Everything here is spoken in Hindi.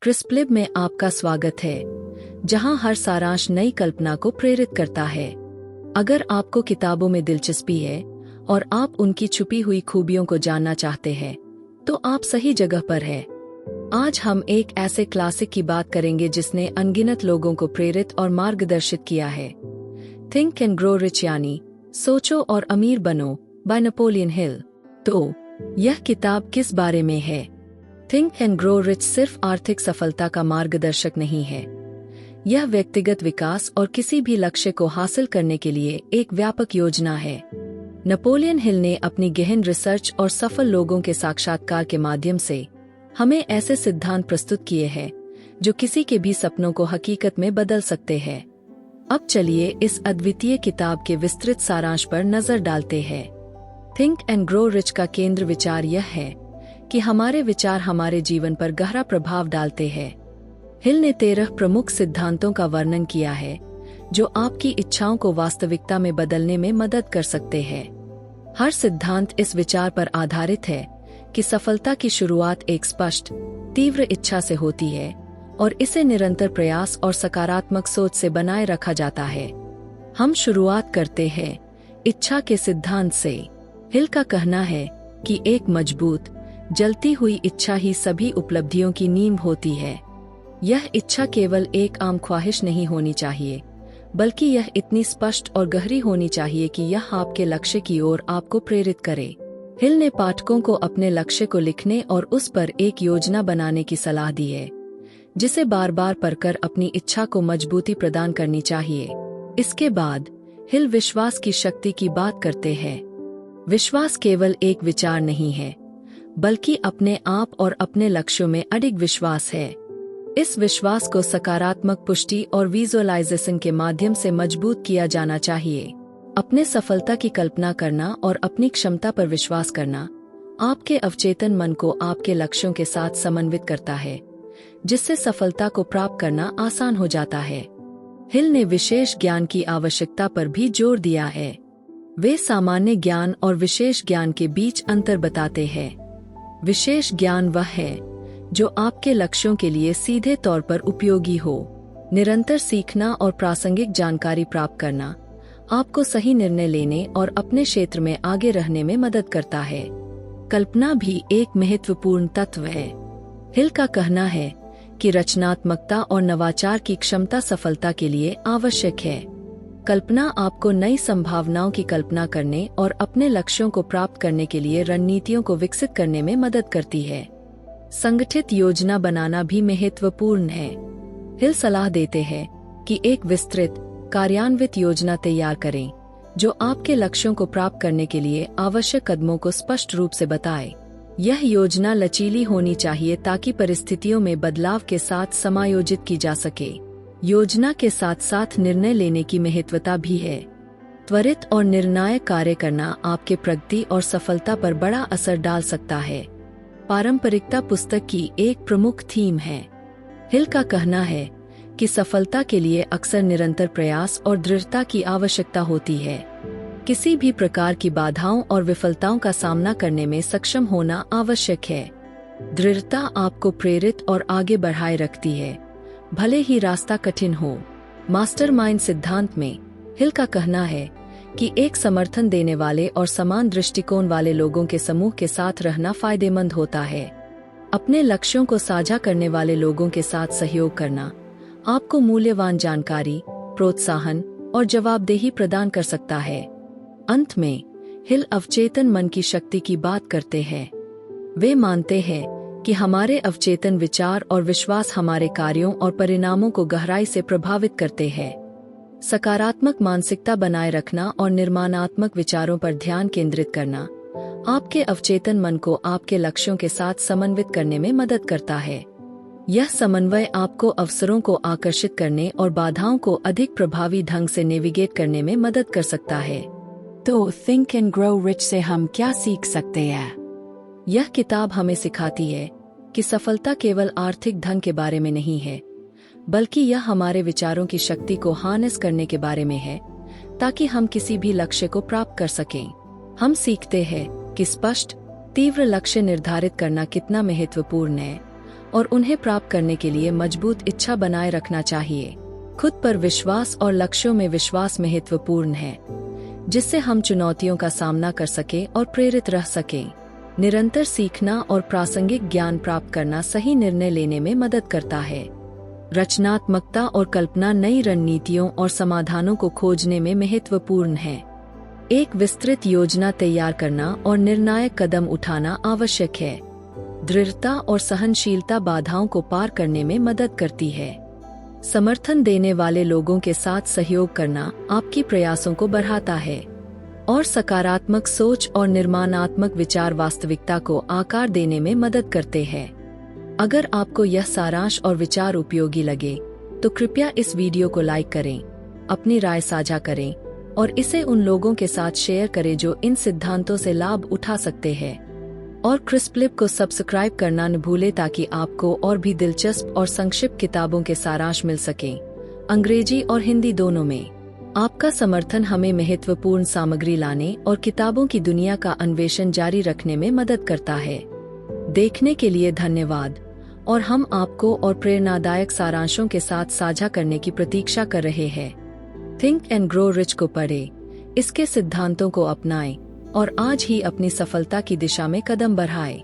क्रिस्पलिब में आपका स्वागत है, जहां हर सारांश नई कल्पना को प्रेरित करता है। अगर आपको किताबों में दिलचस्पी है और आप उनकी छुपी हुई खूबियों को जानना चाहते हैं, तो आप सही जगह पर हैं। आज हम एक ऐसे क्लासिक की बात करेंगे जिसने अनगिनत लोगों को प्रेरित और मार्गदर्शित किया है। थिंक एंड ग्रो रिच यानी सोचो और अमीर बनो बाय नेपोलियन हिल। तो यह किताब किस बारे में है? थिंक एंड ग्रो रिच सिर्फ आर्थिक सफलता का मार्गदर्शक नहीं है। यह व्यक्तिगत विकास और किसी भी लक्ष्य को हासिल करने के लिए एक व्यापक योजना है। नेपोलियन हिल ने अपनी गहन रिसर्च और सफल लोगों के साक्षात्कार के माध्यम से हमें ऐसे सिद्धांत प्रस्तुत किए हैं जो किसी के भी सपनों को हकीकत में बदल सकते हैं। अब चलिए इस अद्वितीय किताब के विस्तृत सारांश पर नजर डालते हैं। थिंक एंड ग्रो रिच का केंद्र विचार यह है कि हमारे विचार हमारे जीवन पर गहरा प्रभाव डालते हैं। हिल ने 13 प्रमुख सिद्धांतों का वर्णन किया है जो आपकी इच्छाओं को वास्तविकता में बदलने में मदद कर सकते हैं। हर सिद्धांत इस विचार पर आधारित है कि सफलता की शुरुआत एक स्पष्ट, तीव्र इच्छा से होती है और इसे निरंतर प्रयास और सकारात्मक सोच से बनाए रखा जाता है। हम शुरुआत करते हैं इच्छा के सिद्धांत से। हिल का कहना है कि एक मजबूत, जलती हुई इच्छा ही सभी उपलब्धियों की नींव होती है। यह इच्छा केवल एक आम ख्वाहिश नहीं होनी चाहिए, बल्कि यह इतनी स्पष्ट और गहरी होनी चाहिए कि यह आपके लक्ष्य की ओर आपको प्रेरित करे। हिल ने पाठकों को अपने लक्ष्य को लिखने और उस पर एक योजना बनाने की सलाह दी है, जिसे बार बार पढ़कर अपनी इच्छा को मजबूती प्रदान करनी चाहिए। इसके बाद हिल विश्वास की शक्ति की बात करते हैं। विश्वास केवल एक विचार नहीं है, बल्कि अपने आप और अपने लक्ष्यों में अडिग विश्वास है। इस विश्वास को सकारात्मक पुष्टि और विजुअलाइजेशन के माध्यम से मजबूत किया जाना चाहिए। अपने सफलता की कल्पना करना और अपनी क्षमता पर विश्वास करना आपके अवचेतन मन को आपके लक्ष्यों के साथ समन्वित करता है, जिससे सफलता को प्राप्त करना आसान हो जाता है। हिल ने विशेष ज्ञान की आवश्यकता पर भी जोर दिया है। वे सामान्य ज्ञान और विशेष ज्ञान के बीच अंतर बताते हैं। विशेष ज्ञान वह है जो आपके लक्ष्यों के लिए सीधे तौर पर उपयोगी हो। निरंतर सीखना और प्रासंगिक जानकारी प्राप्त करना आपको सही निर्णय लेने और अपने क्षेत्र में आगे रहने में मदद करता है। कल्पना भी एक महत्वपूर्ण तत्व है। हिल का कहना है कि रचनात्मकता और नवाचार की क्षमता सफलता के लिए आवश्यक है। कल्पना आपको नई संभावनाओं की कल्पना करने और अपने लक्ष्यों को प्राप्त करने के लिए रणनीतियों को विकसित करने में मदद करती है। संगठित योजना बनाना भी महत्वपूर्ण है। हिल सलाह देते हैं कि एक विस्तृत, कार्यान्वित योजना तैयार करें जो आपके लक्ष्यों को प्राप्त करने के लिए आवश्यक कदमों को स्पष्ट रूप से बताए। यह योजना लचीली होनी चाहिए ताकि परिस्थितियों में बदलाव के साथ समायोजित की जा सके। योजना के साथ साथ निर्णय लेने की महत्वता भी है। त्वरित और निर्णायक कार्य करना आपके प्रगति और सफलता पर बड़ा असर डाल सकता है। पारंपरिकता पुस्तक की एक प्रमुख थीम है। हिल का कहना है कि सफलता के लिए अक्सर निरंतर प्रयास और दृढ़ता की आवश्यकता होती है। किसी भी प्रकार की बाधाओं और विफलताओं का सामना करने में सक्षम होना आवश्यक है। दृढ़ता आपको प्रेरित और आगे बढ़ाए रखती है, भले ही रास्ता कठिन हो। मास्टरमाइंड सिद्धांत में हिल का कहना है कि एक समर्थन देने वाले और समान दृष्टिकोण वाले लोगों के समूह के साथ रहना फायदेमंद होता है। अपने लक्ष्यों को साझा करने वाले लोगों के साथ सहयोग करना आपको मूल्यवान जानकारी, प्रोत्साहन और जवाबदेही प्रदान कर सकता है। अंत में हिल अवचेतन मन की शक्ति की बात करते हैं। वे मानते हैं कि हमारे अवचेतन विचार और विश्वास हमारे कार्यों और परिणामों को गहराई से प्रभावित करते हैं। सकारात्मक मानसिकता बनाए रखना और निर्माणात्मक विचारों पर ध्यान केंद्रित करना आपके अवचेतन मन को आपके लक्ष्यों के साथ समन्वित करने में मदद करता है। यह समन्वय आपको अवसरों को आकर्षित करने और बाधाओं को अधिक प्रभावी ढंग से नेविगेट करने में मदद कर सकता है। तो थिंक एंड ग्रो रिच से हम क्या सीख सकते हैं? यह किताब हमें सिखाती है कि सफलता केवल आर्थिक धन के बारे में नहीं है, बल्कि यह हमारे विचारों की शक्ति को हार्नेस करने के बारे में है, ताकि हम किसी भी लक्ष्य को प्राप्त कर सकें। हम सीखते हैं कि स्पष्ट, तीव्र लक्ष्य निर्धारित करना कितना महत्वपूर्ण है और उन्हें प्राप्त करने के लिए मजबूत इच्छा बनाए रखना चाहिए। खुद पर विश्वास और लक्ष्यों में विश्वास महत्वपूर्ण है, जिससे हम चुनौतियों का सामना कर सके और प्रेरित रह सकें। निरंतर सीखना और प्रासंगिक ज्ञान प्राप्त करना सही निर्णय लेने में मदद करता है। रचनात्मकता और कल्पना नई रणनीतियों और समाधानों को खोजने में महत्वपूर्ण है। एक विस्तृत योजना तैयार करना और निर्णायक कदम उठाना आवश्यक है। दृढ़ता और सहनशीलता बाधाओं को पार करने में मदद करती है। समर्थन देने वाले लोगों के साथ सहयोग करना आपकी प्रयासों को बढ़ाता है और सकारात्मक सोच और निर्माणात्मक विचार वास्तविकता को आकार देने में मदद करते हैं। अगर आपको यह सारांश और विचार उपयोगी लगे तो कृपया इस वीडियो को लाइक करें, अपनी राय साझा करें और इसे उन लोगों के साथ शेयर करें जो इन सिद्धांतों से लाभ उठा सकते हैं। और क्रिस्पलिप को सब्सक्राइब करना न भूलें ताकि आपको और भी दिलचस्प और संक्षिप्त किताबों के सारांश मिल सकें, अंग्रेजी और हिंदी दोनों में। आपका समर्थन हमें महत्वपूर्ण सामग्री लाने और किताबों की दुनिया का अन्वेषण जारी रखने में मदद करता है। देखने के लिए धन्यवाद और हम आपको और प्रेरणादायक सारांशों के साथ साझा करने की प्रतीक्षा कर रहे हैं। थिंक एंड ग्रो रिच को पढ़ें, इसके सिद्धांतों को अपनाएं और आज ही अपनी सफलता की दिशा में कदम बढ़ाएं।